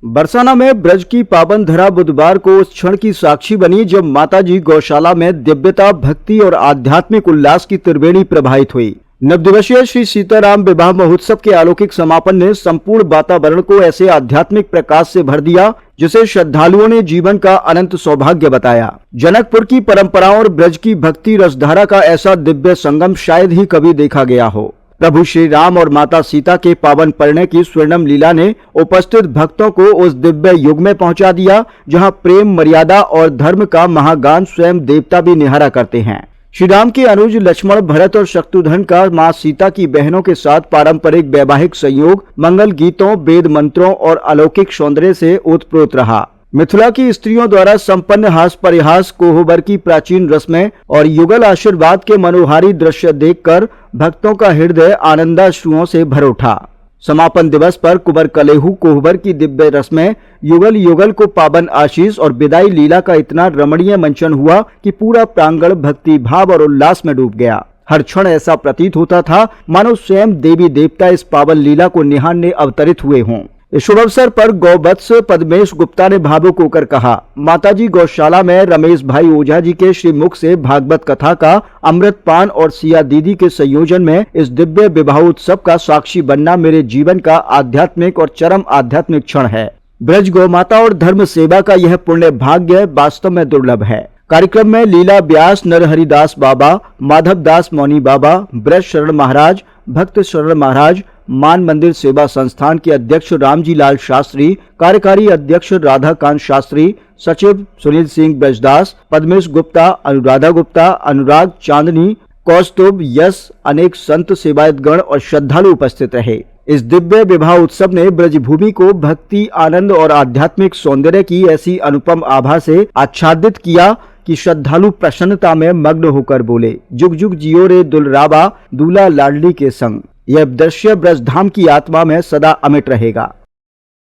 बरसाना में ब्रज की पावन धरा बुधवार को उस क्षण की साक्षी बनी जब माताजी गौशाला में दिव्यता, भक्ति और आध्यात्मिक उल्लास की त्रिवेणी प्रवाहित हुई। नवदिवसीय श्री सीताराम विवाह महोत्सव के अलौकिक समापन ने संपूर्ण वातावरण को ऐसे आध्यात्मिक प्रकाश से भर दिया जिसे श्रद्धालुओं ने जीवन का अनंत सौभाग्य बताया। जनकपुर की परंपराओं और ब्रज की भक्ति रसधारा का ऐसा दिव्य संगम शायद ही कभी देखा गया हो। प्रभु श्री राम और माता सीता के पावन परिणय की स्वर्णम लीला ने उपस्थित भक्तों को उस दिव्य युग में पहुंचा दिया जहां प्रेम, मर्यादा और धर्म का महागान स्वयं देवता भी निहारा करते हैं। श्री राम के अनुज लक्ष्मण, भरत और शत्रुघ्न का मां सीता की बहनों के साथ पारंपरिक वैवाहिक संयोग मंगल गीतों, वेद मंत्रों और अलौकिक सौंदर्य से ओतप्रोत रहा। मिथिला की स्त्रियों द्वारा संपन्न हास परिहास, कोहबर की प्राचीन रस्में और युगल आशीर्वाद के मनोहारी दृश्य देखकर भक्तों का हृदय आनंदाश्रुओं से भर उठा। समापन दिवस पर कुबर कलेहू कोहबर की दिव्य रस्में, युगल युगल को पावन आशीष और विदाई लीला का इतना रमणीय मंचन हुआ कि पूरा प्रांगण भक्ति भाव और उल्लास में डूब गया। हर क्षण ऐसा प्रतीत होता था मानो स्वयं देवी देवता इस पावन लीला को निहारने अवतरित हुए हों। इस शुभ अवसर पर गौवत्स पद्मेश गुप्ता ने भावुक होकर कहा, माताजी गौशाला में रमेश भाई ओझा जी के श्रीमुख से भागवत कथा का अमृत पान और सिया दीदी के संयोजन में इस दिव्य विवाह उत्सव का साक्षी बनना मेरे जीवन का आध्यात्मिक और चरम आध्यात्मिक क्षण है। ब्रज गौ माता और धर्म सेवा का यह पुण्य भाग्य वास्तव में दुर्लभ है। कार्यक्रम में लीला व्यास, नरहरिदास बाबा, माधव दास मौनी बाबा, ब्रज शरण महाराज, भक्त शरण महाराज, मान मंदिर सेवा संस्थान के अध्यक्ष रामजी लाल शास्त्री, कार्यकारी अध्यक्ष राधाकांत शास्त्री, सचिव सुनील सिंह ब्रजदास, पद्मेश गुप्ता, अनुराधा गुप्ता, अनुराग चांदनी, कौस्तुभ, यश, अनेक संत सेवायतगण और श्रद्धालु उपस्थित रहे। इस दिव्य विवाह उत्सव ने ब्रजभूमि को भक्ति, आनंद और आध्यात्मिक सौंदर्य की ऐसी अनुपम आभा से आच्छादित किया कि श्रद्धालु प्रसन्नता में मग्न होकर बोले, जुग जुग जियो रे दुलराबा, दूल्हा लाडली के संग। यह दृश्य ब्रजधाम की आत्मा में सदा अमिट रहेगा।